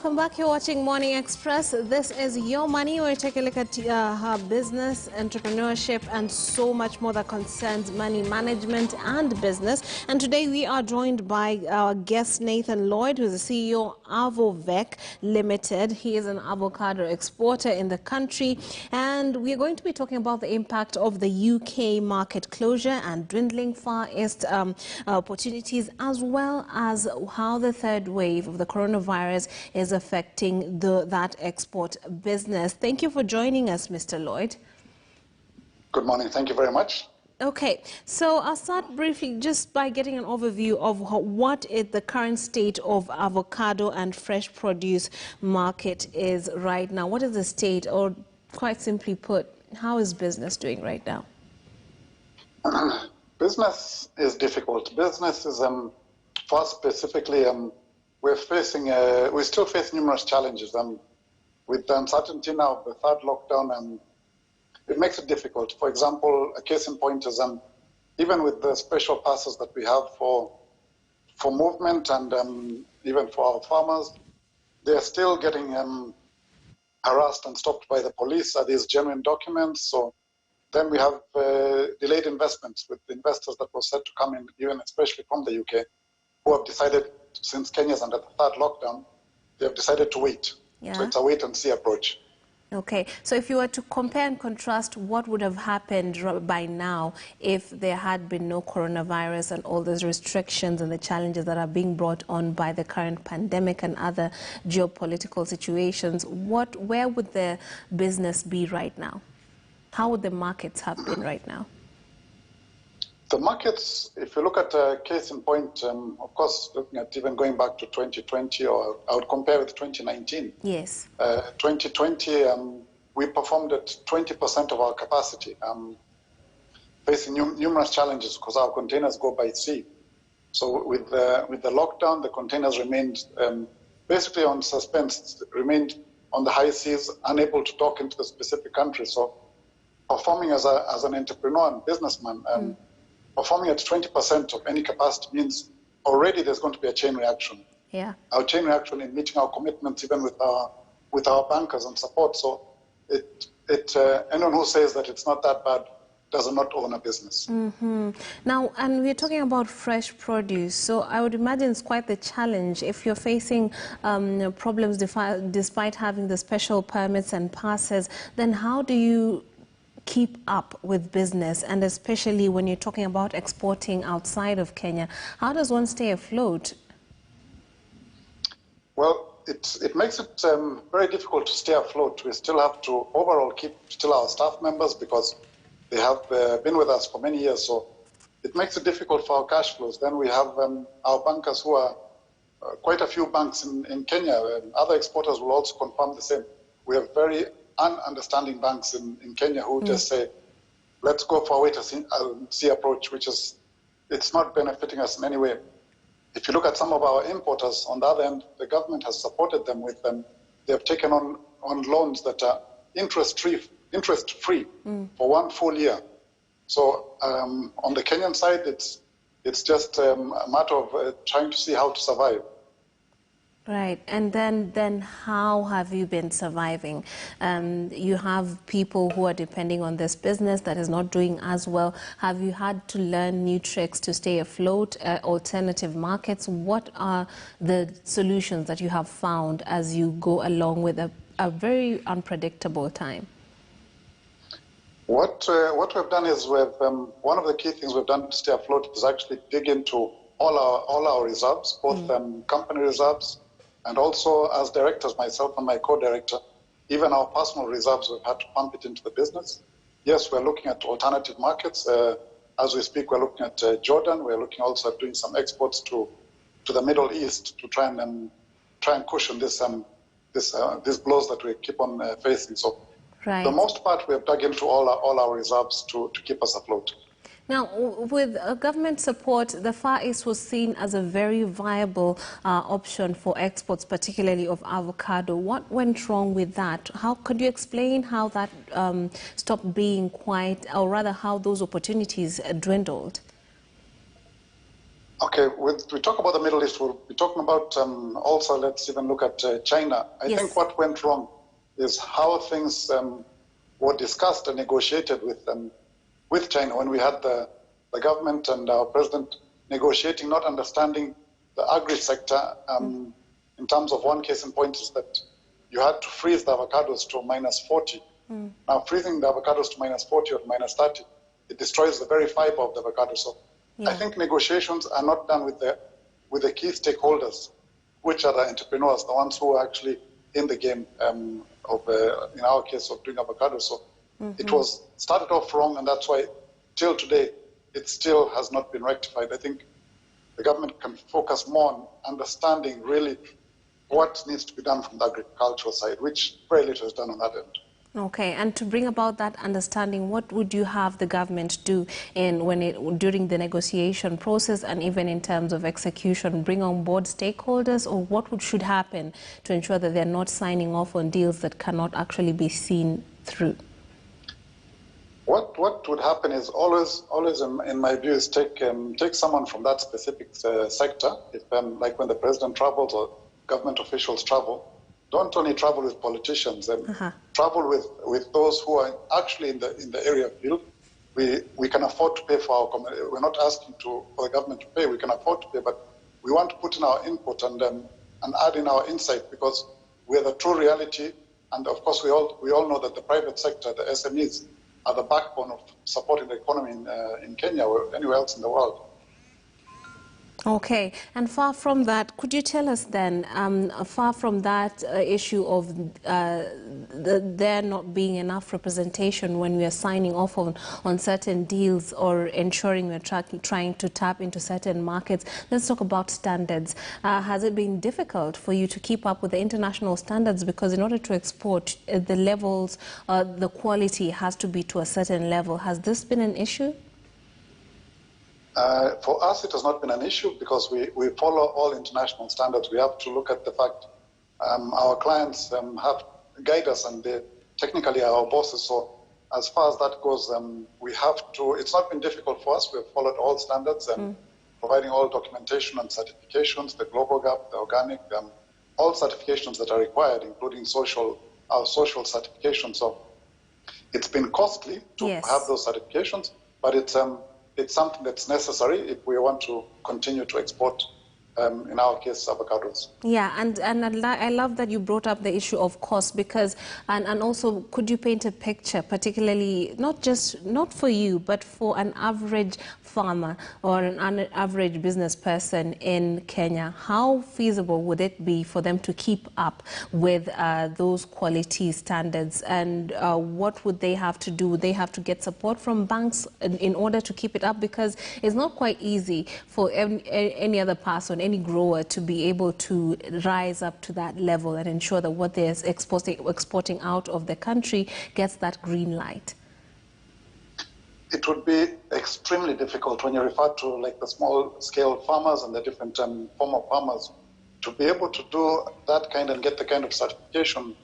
welcome back. You're watching Morning Express. This is Your Money. We're taking a look at her business, entrepreneurship, and so much more that concerns money management and business. And today we are joined by our guest Nathan Lloyd, who's the CEO of AVOVEG Limited. He is an avocado exporter in the country, and we're going to be talking about the impact of the UK market closure and dwindling Far East opportunities, as well as how the third wave of the coronavirus is affecting that export business. Thank you for joining us, Mr. Lloyd. Good morning. Thank you very much. Okay, so I'll start briefly just by getting an overview of what is the current state of avocado and fresh produce market is right now. What is the state, or quite simply put, how is business doing right now? Business is difficult. Business is, for us specifically, we still face numerous challenges. With the uncertainty now of the third lockdown, it makes it difficult. For example, a case in point is even with the special passes that we have for movement and even for our farmers, they are still getting harassed and stopped by the police. Are these genuine documents? So then we have delayed investments with investors that were set to come in, even especially from the UK, who have decided, since Kenya's under the third lockdown, they have decided to wait. Yeah. So it's a wait-and-see approach. Okay, so if you were to compare and contrast, what would have happened by now if there had been no coronavirus and all those restrictions and the challenges that are being brought on by the current pandemic and other geopolitical situations? Where would the business be right now? How would the markets have been right now? The markets, if you look at a case in point, of course, looking at even going back to 2020, or I would compare with 2019. Yes. 2020, we performed at 20% of our capacity, facing numerous challenges because our containers go by sea. So with the lockdown, the containers remained basically on suspense, remained on the high seas, unable to dock into the specific country. So performing as an entrepreneur and businessman, performing at 20% of any capacity means already there's going to be a chain reaction. Yeah. Our chain reaction in meeting our commitments, even with our bankers and support. So anyone who says that it's not that bad does not own a business. Mm-hmm. Now, and we're talking about fresh produce, so I would imagine it's quite the challenge if you're facing problems despite having the special permits and passes. Then how do you keep up with business, and especially when you're talking about exporting outside of Kenya? How does one stay afloat? Well, it makes it very difficult to stay afloat. We still have to overall keep our staff members because they have been with us for many years, so it makes it difficult for our cash flows. Then we have our bankers who are quite a few banks in Kenya, and other exporters will also confirm the same. We have very ununderstanding banks in Kenya who just say, let's go for a wait-and-see approach, which is, it's not benefiting us in any way. If you look at some of our importers, on the other end, the government has supported them with them. They have taken on loans that are interest-free for 1 full year. So on the Kenyan side, it's just a matter of trying to see how to survive. Right, and then how have you been surviving? You have people who are depending on this business that is not doing as well. Have you had to learn new tricks to stay afloat, alternative markets? What are the solutions that you have found as you go along with a very unpredictable time? What we've done is one of the key things we've done to stay afloat is actually dig into all our reserves, both company reserves, and also as directors, myself and my co-director, even our personal reserves, we've had to pump it into the business. Yes, we're looking at alternative markets. As we speak, we're looking at Jordan. We're looking also at doing some exports to the Middle East to try and cushion this blows that we keep on facing. So, right. For the most part, we have dug into all our reserves to keep us afloat. Now, with government support, the Far East was seen as a very viable option for exports, particularly of avocado. What went wrong with that? How could you explain how that stopped being quite, or rather how those opportunities dwindled? Okay, we talk about the Middle East, we'll be talking about also, let's even look at China. I think what went wrong is how things were discussed and negotiated with China when we had the government and our president negotiating, not understanding the agri-sector. In terms of one case in point is that you had to freeze the avocados to -40. Now, freezing the avocados to -40 or -30, it destroys the very fiber of the avocado. So I think negotiations are not done with the key stakeholders, which are the entrepreneurs, the ones who are actually in the game in our case, of doing avocados. So it was started off wrong, and that's why till today it still has not been rectified. I think the government can focus more on understanding really what needs to be done from the agricultural side, which very little is done on that end. Okay, and to bring about that understanding, what would you have the government do during the negotiation process and even in terms of execution, bring on board stakeholders, or what should happen to ensure that they're not signing off on deals that cannot actually be seen through? What would happen is always in my view is take someone from that specific sector. If like when the president travels or government officials travel, don't only travel with politicians, travel with those who are actually in the area field. We can afford to pay for our community. We're not asking for the government to pay. We can afford to pay, but we want to put in our input and add in our insight, because we're the true reality. And of course, we all know that the private sector, the SMEs, are the backbone of supporting the economy in Kenya or anywhere else in the world. Okay, and far from that, could you tell us then, far from that issue of there not being enough representation when we are signing off on certain deals or ensuring we're trying to tap into certain markets, let's talk about standards. Has it been difficult for you to keep up with the international standards? Because in order to export, the levels, the quality has to be to a certain level. Has this been an issue? For us, it has not been an issue because we follow all international standards. We have to look at the fact our clients have guide us, and they technically are our bosses. So as far as that goes, we have to. It's not been difficult for us. We have followed all standards and providing all documentation and certifications, the global gap, the organic, all certifications that are required, including our social certification. So it's been costly to have those certifications, but it's something that's necessary if we want to continue to export, in our case, avocados. Yeah, and I love that you brought up the issue of cost, because, and also, could you paint a picture, particularly, not for you, but for an average farmer or an average business person in Kenya? How feasible would it be for them to keep up with those quality standards, and what would they have to do? Would they have to get support from banks in order to keep it up? Because it's not quite easy for any other person, any grower, to be able to rise up to that level and ensure that what they're exporting out of the country gets that green light. It would be extremely difficult when you refer to like the small-scale farmers and the different form of farmers to be able to do that kind and get the kind of certification.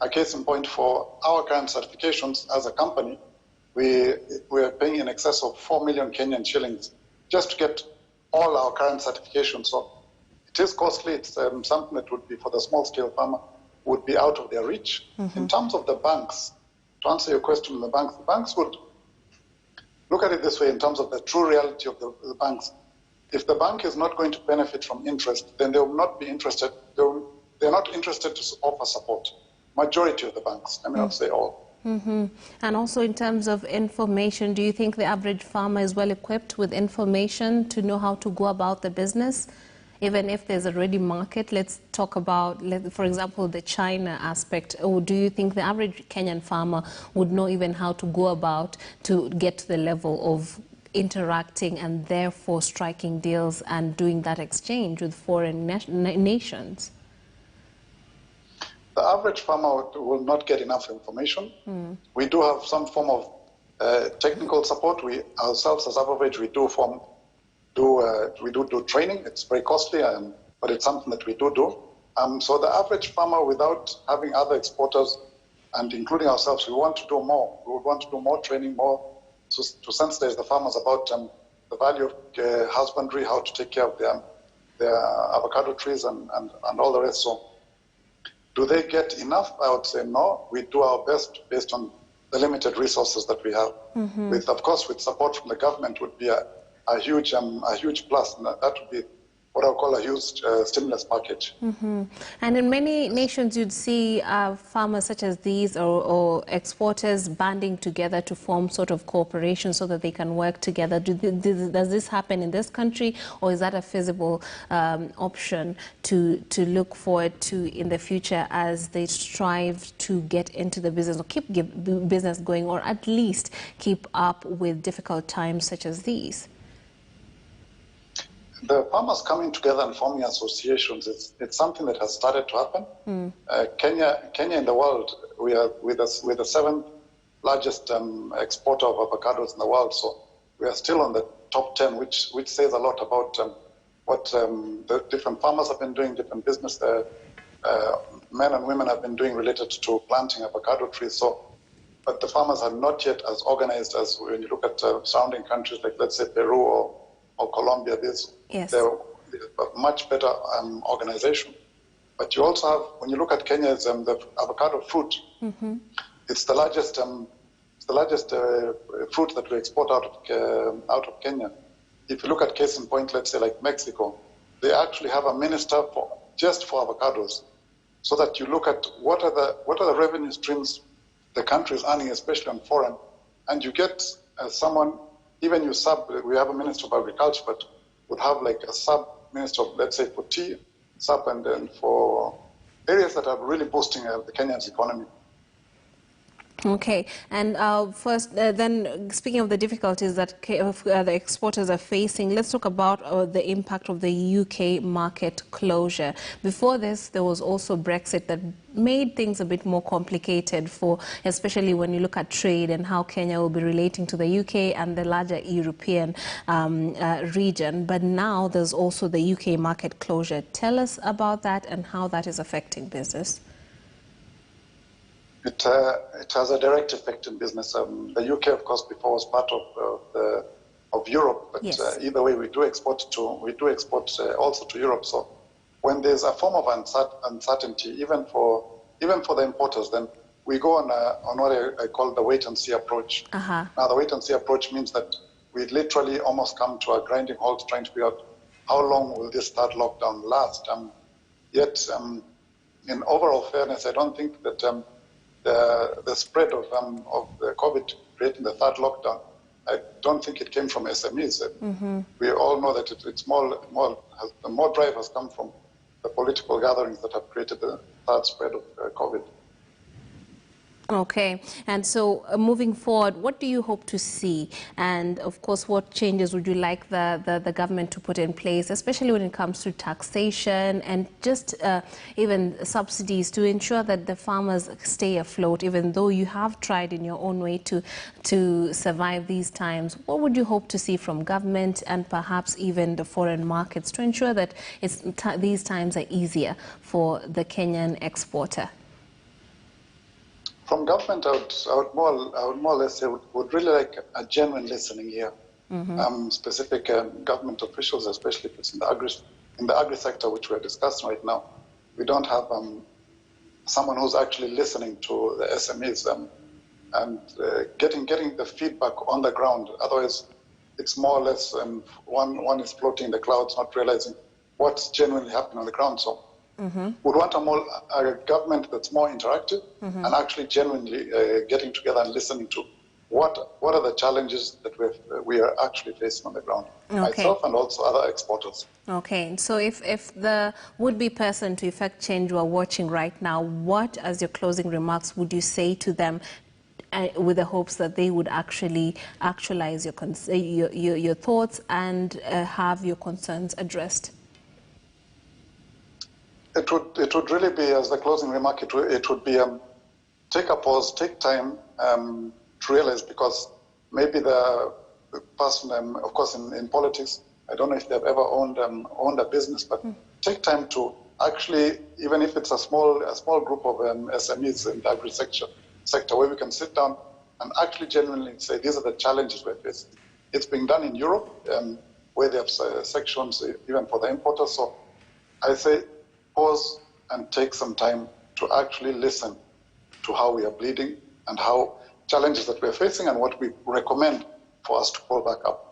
A case in point, for our current certifications as a company, we are paying in excess of 4 million Kenyan shillings just to get all our current certifications. So it is costly. It's something that would be, for the small-scale farmer, would be out of their reach. In terms of the banks, to answer your question, the banks would look at it this way in terms of the true reality of the banks. If the bank is not going to benefit from interest, then they will not be interested. They're not interested to offer support. Majority of the banks, I may not say all. And also in terms of information, do you think the average farmer is well equipped with information to know how to go about the business? Even if there's a ready market, let's talk about, for example, the China aspect. Or do you think the average Kenyan farmer would know even how to go about to get to the level of interacting and therefore striking deals and doing that exchange with foreign nations? The average farmer will not get enough information. We do have some form of technical support. We ourselves as AVOVEG, we do training. It's very costly, but it's something that we do. So the average farmer, without having other exporters and including ourselves, we want to do more. We would want to do more training, more to sensitize the farmers about the value of husbandry, how to take care of their avocado trees and all the rest. So do they get enough? I would say no. We do our best based on the limited resources that we have. With, of course, with support from the government would be a huge plus. And that would be what I call a huge stimulus package. And in many nations, you'd see farmers such as these or exporters banding together to form sort of corporations so that they can work together. Does this happen in this country, or is that a feasible option to look forward to in the future as they strive to get into the business or keep business going, or at least keep up with difficult times such as these? The farmers coming together and forming associations, it's something that has started to happen. Kenya in the world, we are with the 7th largest exporter of avocados in the world. So we are still on the top 10, which says a lot about what the different farmers have been doing, different business men and women have been doing related to planting avocado trees. So, but the farmers are not yet as organized as when you look at surrounding countries like, let's say, Peru or Colombia. They're a much better organization. But you also have, when you look at Kenya, it's the avocado fruit. It's the largest fruit that we export out of Kenya. If you look at case in point, let's say like Mexico, they actually have a minister just for avocados, so that you look at what are the revenue streams the country is earning, especially on foreign, and you get someone. Even we have a Minister of Agriculture, but would have like a sub-minister, let's say, for tea, and then for areas that are really boosting the Kenyan's economy. Okay, and first, then speaking of the difficulties that the exporters are facing, let's talk about the impact of the UK market closure. Before this, there was also Brexit that made things a bit more complicated especially when you look at trade and how Kenya will be relating to the UK and the larger European region. But now there's also the UK market closure. Tell us about that and how that is affecting business. It has a direct effect in business. The UK, of course, before was part of Europe, but yes. Either way, we do export also to Europe. So when there's a form of uncertainty, even for the importers, then we go on what I call the wait and see approach. Now, the wait and see approach means that we literally almost come to a grinding halt, trying to figure out how long will this third lockdown last. Yet, in overall fairness, I don't think that the spread of the COVID creating the third lockdown, I don't think it came from SMEs. We all know that it's more drive has come from the political gatherings that have created the third spread of COVID. Okay, and so moving forward, what do you hope to see? And of course, what changes would you like the government to put in place, especially when it comes to taxation and just even subsidies to ensure that the farmers stay afloat, even though you have tried in your own way to survive these times? What would you hope to see from government and perhaps even the foreign markets to ensure that these times are easier for the Kenyan exporter? From government, I would more or less say would really like a genuine listening here. Specific government officials, especially if it's in the agri sector, which we're discussing right now. We don't have someone who's actually listening to the SMEs and getting the feedback on the ground. Otherwise, it's more or less one is floating in the clouds, not realizing what's genuinely happening on the ground. So. Would want a government that's more interactive and actually genuinely getting together and listening to what are the challenges that we are actually facing on the ground, myself and also other exporters. Okay, so if the would-be person to effect change you are watching right now, what, as your closing remarks, would you say to them with the hopes that they would actually actualize your thoughts and have your concerns addressed? It would really be, as the closing remark, it would be take a pause, take time to realize, because maybe the person, of course, in politics, I don't know if they've ever owned a business, but take time to actually, even if it's a small group of SMEs in the agri sector, where we can sit down and actually genuinely say, these are the challenges we're facing. It's being done in Europe, where they have sections even for the importers. So I say pause and take some time to actually listen to how we are bleeding and how challenges that we're facing and what we recommend for us to pull back up.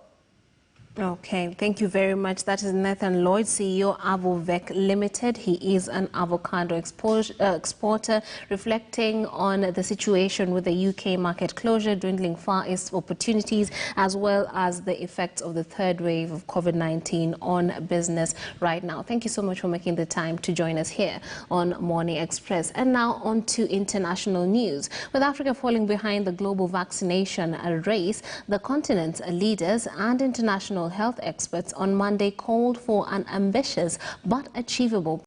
Okay, thank you very much. That is Nathan Lloyd, CEO AVOVEG Limited. He is an avocado exporter, reflecting on the situation with the UK market closure, dwindling Far East opportunities, as well as the effects of the third wave of COVID-19 on business right now. Thank you so much for making the time to join us here on Morning Express. And now on to international news. With Africa falling behind the global vaccination race, the continent's leaders and international health experts on Monday called for an ambitious but achievable